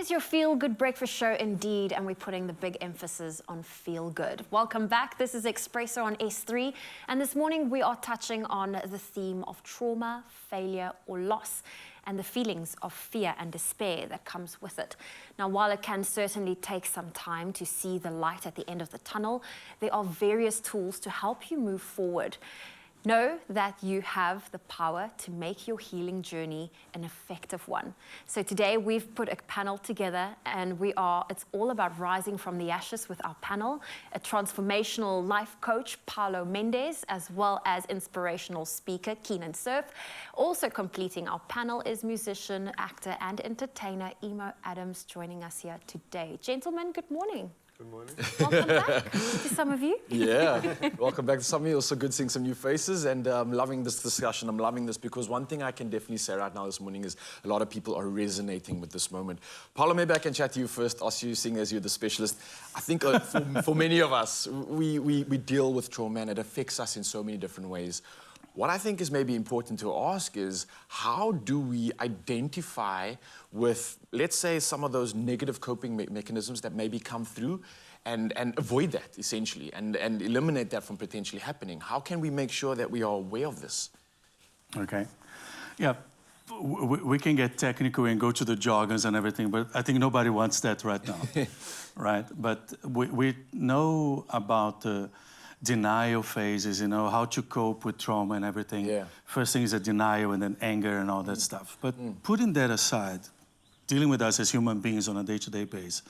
It's your Feel Good Breakfast show indeed, and we're putting the big emphasis on feel good. Welcome back. This is Expresso on S3, and this morning we are touching on the theme of trauma, failure, or loss, and the feelings of fear and despair that comes with it. Now, while it can certainly take some time to see the light at the end of the tunnel, there are various tools to help you move forward. Know that you have the power to make your healing journey an effective one. So today we've put a panel together, and it's all about rising from the ashes with our panel, a transformational life coach, Paulo Mendes, as well as inspirational speaker, Keenan Surf. Also completing our panel is musician, actor, and entertainer, Emo Adams, joining us here today. Gentlemen, good morning. Good morning. Welcome back to some of you. Yeah, welcome back to some of you. Also good seeing some new faces, and I'm loving this discussion. I'm loving this because one thing I can definitely say right now this morning is a lot of people are resonating with this moment. Paulo, maybe I can chat to you first, ask you, seeing as you're the specialist. I think for many of us, we deal with trauma and it affects us in so many different ways. What I think is maybe important to ask is, how do we identify with, let's say, some of those negative coping mechanisms that maybe come through and avoid that, essentially, and eliminate that from potentially happening? How can we make sure that we are aware of this? Okay. Yeah, we can get technical and go to the jargons and everything, but I think nobody wants that right now, right? But we know about the denial phases, you know, how to cope with trauma and everything. Yeah. First thing is a denial and then anger and all that stuff. But putting that aside, dealing with us as human beings on a day-to-day basis,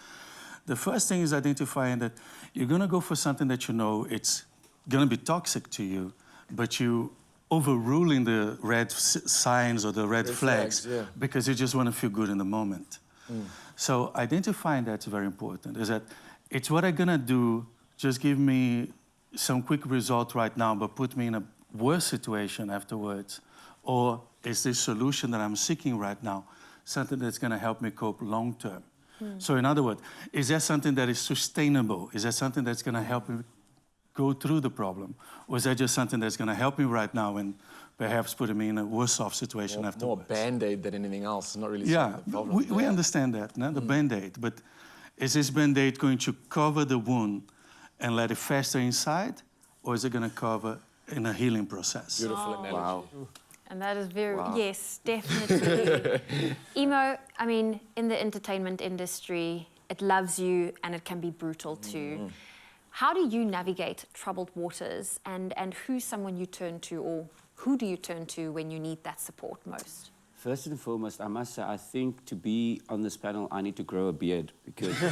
the first thing is identifying that you're going to go for something that you know it's going to be toxic to you, but you overruling the red signs or the red flags yeah. because you just want to feel good in the moment. So identifying that's very important, is that it's what I'm going to do, just give me some quick result right now, but put me in a worse situation afterwards? Or is this solution that I'm seeking right now something that's going to help me cope long term? So in other words, is that something that is sustainable? Is that something that's going to help me go through the problem? Or is that just something that's going to help me right now and perhaps put me in a worse off situation afterwards? More Band-Aid than anything else, not really Yeah, the problem. we understand that, no? The Band-Aid. But is this Band-Aid going to cover the wound and let it fester inside, or is it going to cover in a healing process? Beautiful analogy. Wow. And that is very, yes, definitely. Emo, I mean, in the entertainment industry, it loves you and it can be brutal too. How do you navigate troubled waters, and who's someone you turn to, or who do you turn to when you need that support most? First and foremost, I must say, I think to be on this panel, I need to grow a beard because... You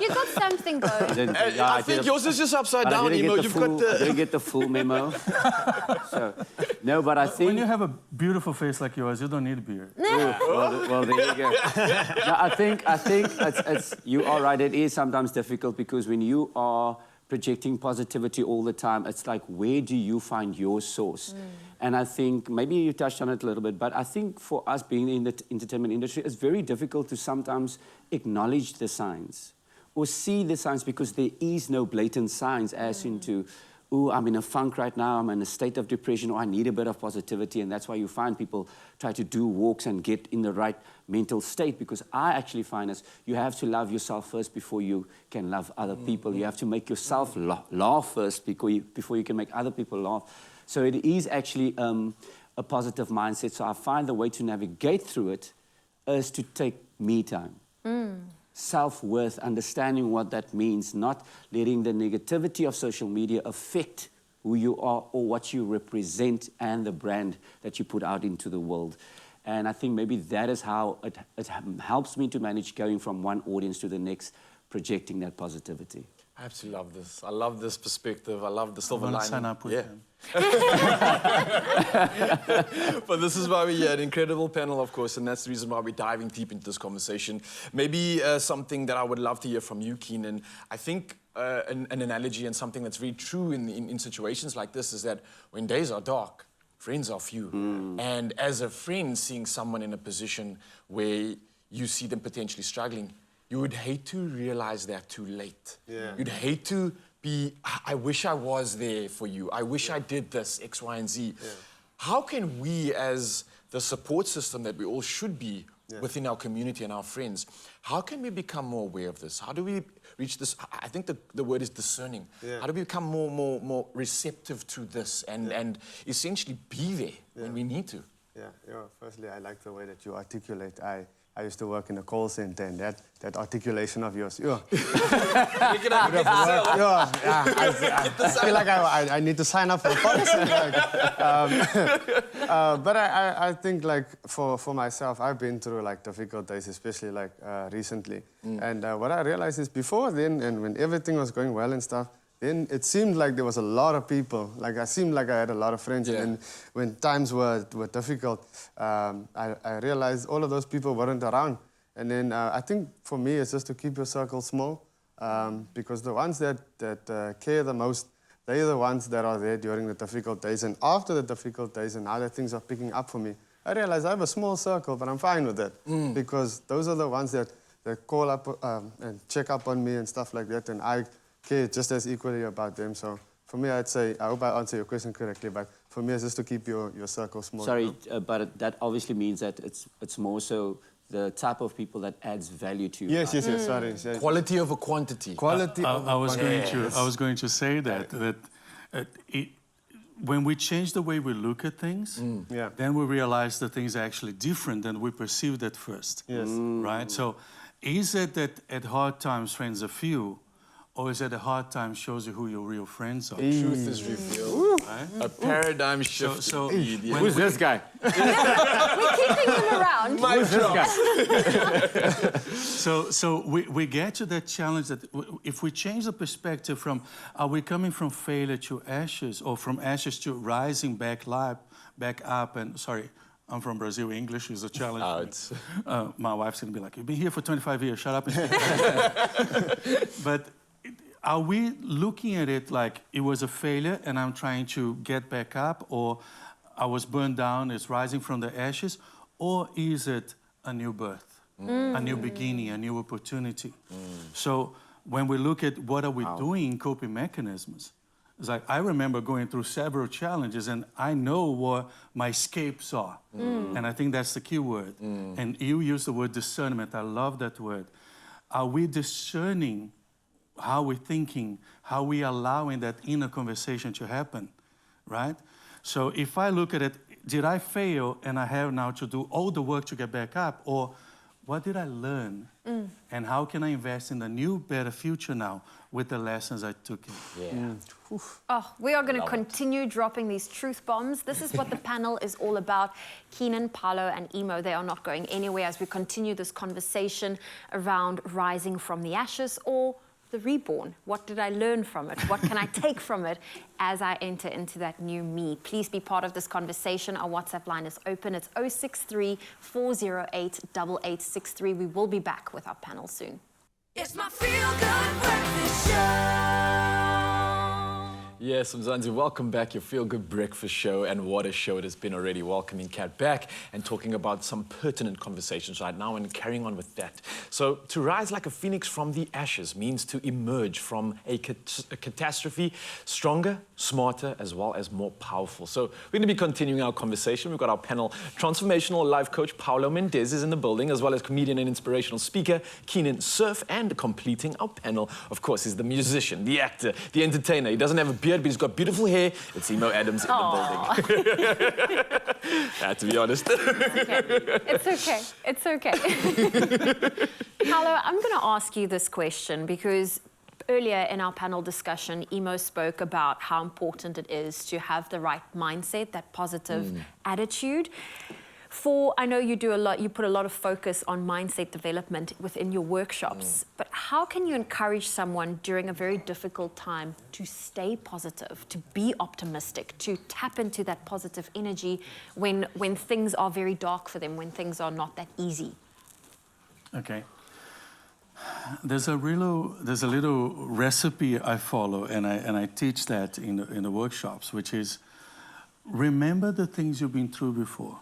got something going. I think yours is just upside down, Emo. I didn't get the full memo. So, no, but I think... When you have a beautiful face like yours, you don't need a beard. Well, there you go. No, I think you are right. It is sometimes difficult because when you are projecting positivity all the time, it's like, where do you find your source? And I think, maybe you touched on it a little bit, but I think for us being in the entertainment industry, it's very difficult to sometimes acknowledge the signs or see the signs, because there is no blatant signs as into, oh, I'm in a funk right now, I'm in a state of depression, or I need a bit of positivity. And that's why you find people try to do walks and get in the right mental state, because I actually find is you have to love yourself first before you can love other people. You have to make yourself laugh first before you can make other people laugh. So it is actually a positive mindset. So I find the way to navigate through it is to take me time. Self-worth, understanding what that means, not letting the negativity of social media affect who you are or what you represent and the brand that you put out into the world. And I think maybe that is how it helps me to manage going from one audience to the next, projecting that positivity. I absolutely love this. I love this perspective. I love the silver lining. Sign up with them. But this is why we're here, an incredible panel, of course, and that's the reason why we're diving deep into this conversation. Maybe something that I would love to hear from you, Keenan. I think an analogy and something that's very true in situations like this is that when days are dark, friends are few. And as a friend, seeing someone in a position where you see them potentially struggling, you would hate to realize that too late. Yeah. You'd hate to be, I wish I was there for you. I wish I did this, X, Y, and Z. Yeah. How can we, as the support system that we all should be within our community and our friends. How can we become more aware of this? How do we reach this? I think the word is discerning. Yeah. How do we become more receptive to this and essentially be there when we need to? Yeah. Firstly, I like the way that you articulate. I used to work in a call center, and that articulation of yours, I feel like I need to sign up for a policy. But I think, like, for myself, I've been through, like, difficult days, especially, like, recently. And what I realized is before then, and when everything was going well and stuff, then it seemed like there was a lot of people. Like, I seemed like I had a lot of friends. Yeah. And when times were difficult, I realized all of those people weren't around. And then I think for me, it's just to keep your circle small. Because the ones that care the most, they're the ones that are there during the difficult days. And after the difficult days and now that things are picking up for me, I realize I have a small circle, but I'm fine with it. Because those are the ones that call up and check up on me and stuff like that. And I care just as equally about them. So for me, I'd say, I hope I answer your question correctly, but for me, it's just to keep your circle small. Sorry, but that obviously means that it's more so the type of people that adds value to you. Yes, sorry. Quality over quantity. Quality over I was quantity. I was going to say that when we change the way we look at things, Yeah. then we realize that things are actually different than we perceived at first. Yes. Right? So is it that at hard times friends are few, or is it a hard time shows you who your real friends are? Truth is revealed. A paradigm shift. So indeed, yeah. Who's this guy? We're keeping him around. Who's this guy? So we get to that challenge that if we change the perspective from are we coming from failure to ashes or from ashes to rising back up, and sorry, I'm from Brazil, English is a challenge. For me. My wife's gonna be like, you've been here for 25 years, shut up and speak. But are we looking at it like it was a failure and I'm trying to get back up, or I was burned down, it's rising from the ashes, or is it a new birth? A new beginning, a new opportunity. So when we look at what are we doing in coping mechanisms, it's like I remember going through several challenges and I know what my escapes are. And I think that's the key word. And you use the word discernment. I love that word. Are we discerning how we're thinking, how we allowing that inner conversation to happen, right? So if I look at it, did I fail and I have now to do all the work to get back up, or what did I learn? And how can I invest in a new, better future now with the lessons I took in? Oh, we are going to continue dropping these truth bombs. This is what the panel is all about. Keenan, Paolo, and Emo, they are not going anywhere as we continue this conversation around rising from the ashes or the reborn. What did I learn from it? What can I take from it as I enter into that new me? Please be part of this conversation. Our WhatsApp line is open. It's 063 408 8863. We will be back with our panel soon. It's my feel-good breakfast show. Yes, Mzansi, welcome back. Your Feel Good Breakfast Show, and what a show it has been already. Welcoming Kat back and talking about some pertinent conversations right now and carrying on with that. So, to rise like a phoenix from the ashes means to emerge from a catastrophe stronger, smarter, as well as more powerful. So, we're going to be continuing our conversation. We've got our panel, transformational life coach Paolo Mendez is in the building, as well as comedian and inspirational speaker Keenan Surf, and completing our panel, of course, is the musician, the actor, the entertainer. He doesn't have a beard, but he's got beautiful hair. It's Emo Adams in the building. I had to be honest. It's okay. It's okay. Paolo, I'm going to ask you this question because earlier in our panel discussion, Emo spoke about how important it is to have the right mindset, that positive attitude. I know you do a lot, you put a lot of focus on mindset development within your workshops, but how can you encourage someone during a very difficult time to stay positive, to be optimistic, to tap into that positive energy when things are very dark for them, when things are not that easy? Okay. There's a little recipe I follow, and I teach that in the workshops, which is remember the things you've been through before.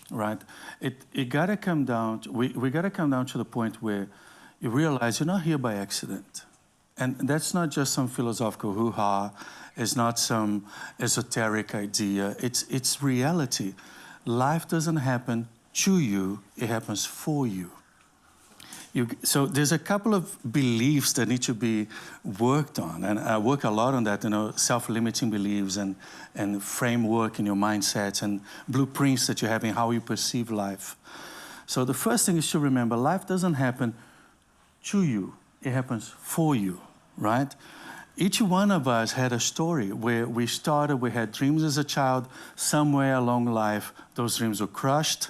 Right, it gotta come down. We gotta come down to the point where you realize you're not here by accident, and that's not just some philosophical hoo-ha. It's not some esoteric idea. It's reality. Life doesn't happen to you, it happens for you. So there's a couple of beliefs that need to be worked on, and I work a lot on that, self-limiting beliefs and framework in your mindsets and blueprints that you have in how you perceive life. So the first thing is to remember, life doesn't happen to you, it happens for you, right? Each one of us had a story where we started, we had dreams as a child, somewhere along life, those dreams were crushed,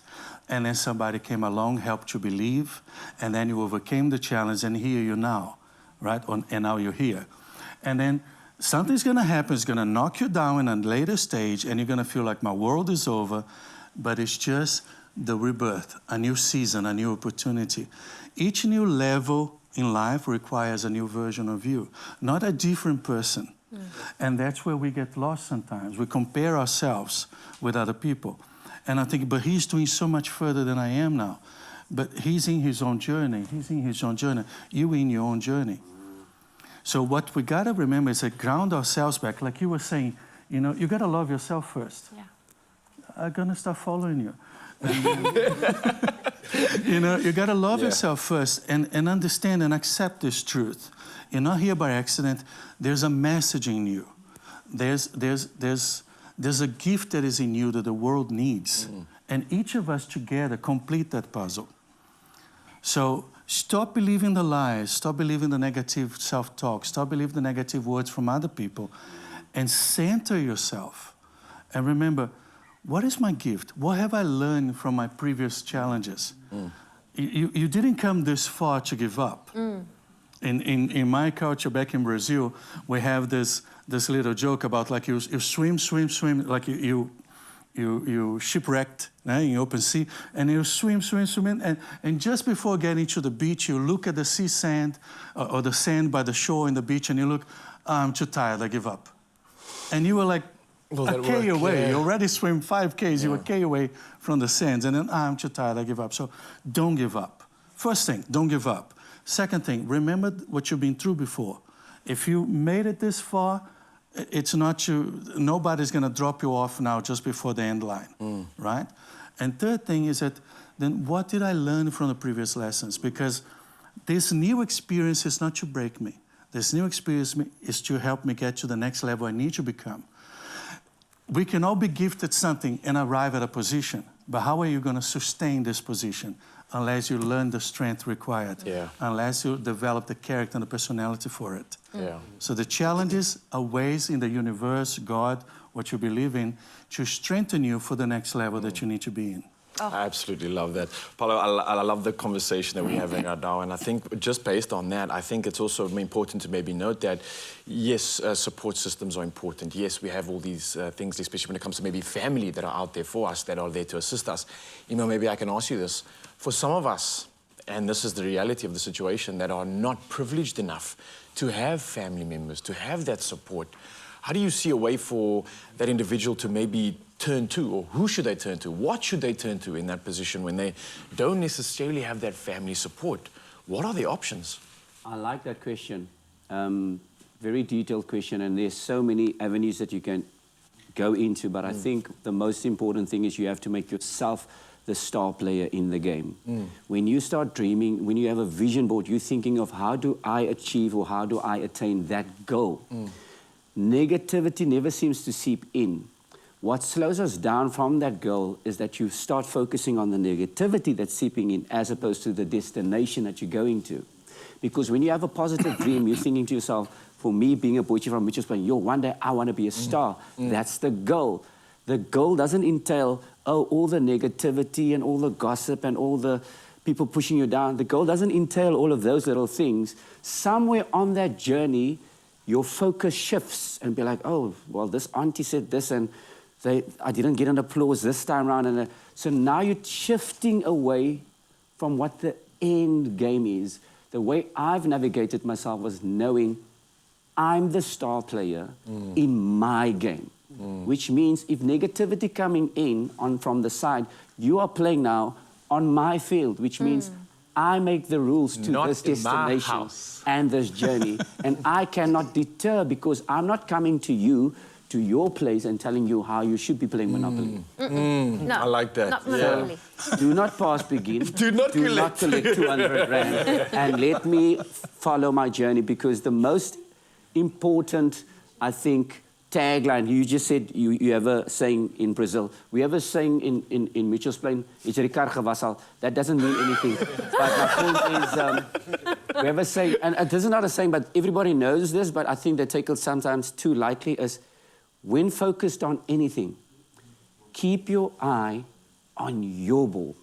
and then somebody came along, helped you believe, and then you overcame the challenge, and here you now, right? And now you're here. And then something's gonna happen, it's gonna knock you down in a later stage, and you're gonna feel like my world is over, but it's just the rebirth, a new season, a new opportunity. Each new level in life requires a new version of you, not a different person. And that's where we get lost sometimes. We compare ourselves with other people. And I think, but he's doing so much further than I am now. But he's in his own journey. He's in his own journey. You in your own journey. So what we gotta remember is that ground ourselves back. Like you were saying, you gotta love yourself first. Yeah. I'm gonna start following you. You gotta love yourself first and understand and accept this truth. You're not here by accident. There's a message in you. There's a gift that is in you that the world needs. And each of us together complete that puzzle. So stop believing the lies, stop believing the negative self-talk, stop believing the negative words from other people, and center yourself. And remember, what is my gift? What have I learned from my previous challenges? You didn't come this far to give up. In my culture back in Brazil, we have this little joke about like you swim, like you shipwrecked in open sea, and you swim, and just before getting to the beach, you look at the sea sand or the sand by the shore in the beach, and you look, I'm too tired, I give up. And you were like, a K away. You already swim 5 Ks. You were a K away from the sands. And then, I'm too tired, I give up. So don't give up. First thing, don't give up. Second thing, remember what you've been through before. If you made it this far, it's not you. Nobody's going to drop you off now just before the end line, right? And third thing is that, then what did I learn from the previous lessons? Because this new experience is not to break me. This new experience is to help me get to the next level I need to become. We can all be gifted something and arrive at a position, but how are you going to sustain this position unless you learn the strength required, unless you develop the character and the personality for it? So the challenges are ways in the universe, God, what you believe in, to strengthen you for the next level that you need to be in. I absolutely love that. Paulo, I love the conversation that we're having right now, and I think just based on that, I think it's also important to maybe note that, yes, support systems are important. Yes, we have all these things, especially when it comes to maybe family that are out there for us, that are there to assist us. Maybe I can ask you this. For some of us, and this is the reality of the situation, that are not privileged enough to have family members, to have that support, how do you see a way for that individual to maybe turn to, or who should they turn to? What should they turn to in that position when they don't necessarily have that family support? What are the options? I like that question. Very detailed question, and there's so many avenues that you can go into, but I think the most important thing is you have to make yourself the star player in the game. When you start dreaming, when you have a vision board, you're thinking of how do I achieve or how do I attain that goal? Negativity never seems to seep in. What slows us down from that goal is that you start focusing on the negativity that's seeping in as opposed to the destination that you're going to. Because when you have a positive dream, you're thinking to yourself, for me, being a boy from Mitchell's Plain, one day I want to be a star. That's the goal. The goal doesn't entail, all the negativity and all the gossip and all the people pushing you down. The goal doesn't entail all of those little things. Somewhere on that journey, your focus shifts and be like, oh, well, this auntie said this and I didn't get an applause this time around. And so now you're shifting away from what the end game is. The way I've navigated myself was knowing I'm the star player in my game, which means if negativity coming in from the side, you are playing now on my field, which means I make the rules to this destination and this journey. And I cannot deter because I'm not coming to you to your place and telling you how you should be playing Monopoly. No, I like that. Not Monopoly. Do not pass begin. Do not collect. 200 rand. And let me follow my journey, because the most important, I think, tagline, you just said you have a saying in Brazil. We have a saying in Mitchell's Plain, it's Ricard Gewassal. That doesn't mean anything. But my point is, we have a saying, and this is not a saying, but everybody knows this, but I think they take it sometimes too lightly, is when focused on anything, keep your eye on your ball.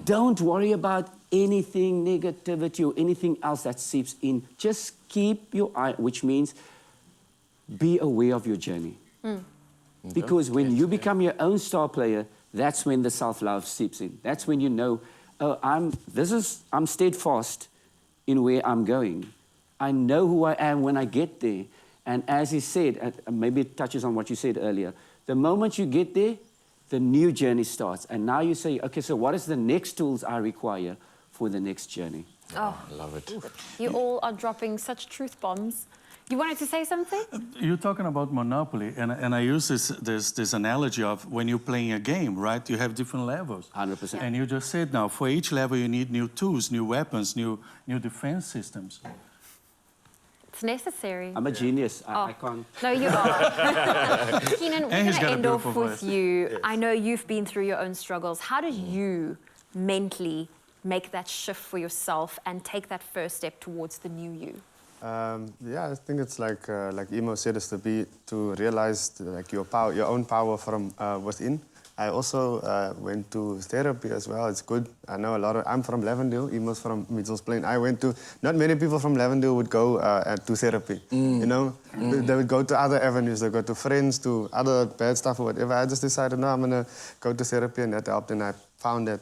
Don't worry about anything, negativity or anything else that seeps in. Just keep your eye, which means be aware of your journey. Because when you become your own star player, that's when the self-love seeps in. That's when you know, oh, I'm steadfast in where I'm going. I know who I am when I get there. And as he said, maybe it touches on what you said earlier, the moment you get there, the new journey starts. And now you say, okay, so what is the next tools I require for the next journey? Oh, I love it. you all are dropping such truth bombs. You wanted to say something? You're talking about Monopoly, and I use this analogy of when you're playing a game, right? You have different levels. 100%. And you just said now, for each level you need new tools, new weapons, new defense systems. It's necessary. I'm a genius. I can't. No, you are. Keenan, we're And he's going to got a end off beautiful with voice. you. I know you've been through your own struggles. How did you mentally make that shift for yourself and take that first step towards the new you? Yeah, I think it's like Emo said, is to realize like your own power from within. I also went to therapy as well. It's good. I know I'm from Lavendale. Emo's from Mitchell's Plain. Not many people from Lavendale would go to therapy. You know, they would go to other avenues. They go to friends, to other bad stuff or whatever. I just decided, no, I'm gonna go to therapy, and that helped. And I found that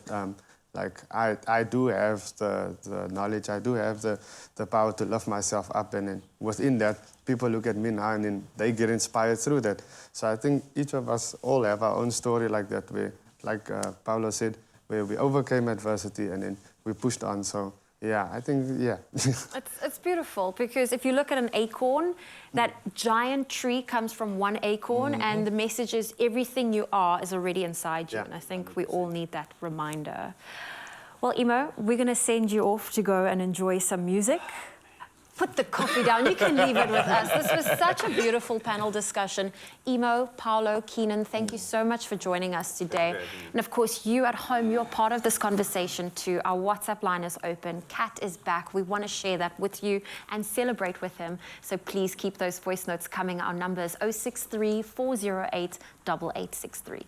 like I do have the knowledge, I do have the power to lift myself up, and then within that, people look at me now and then they get inspired through that. So I think each of us all have our own story like that, where, like Paulo said, where we overcame adversity and then we pushed on. So yeah, I think, yeah. It's beautiful, because if you look at an acorn, that giant tree comes from one acorn, and the message is everything you are is already inside you. Yeah, And I think we all need that reminder. Well, Emo, we're going to send you off to go and enjoy some music. Put the coffee down. You can leave it with us. This was such a beautiful panel discussion. Emo, Paulo, Keenan, thank you so much for joining us today. And of course, you at home, you're part of this conversation too. Our WhatsApp line is open. Kat is back. We want to share that with you and celebrate with him. So please keep those voice notes coming. Our number is 063 408 8863.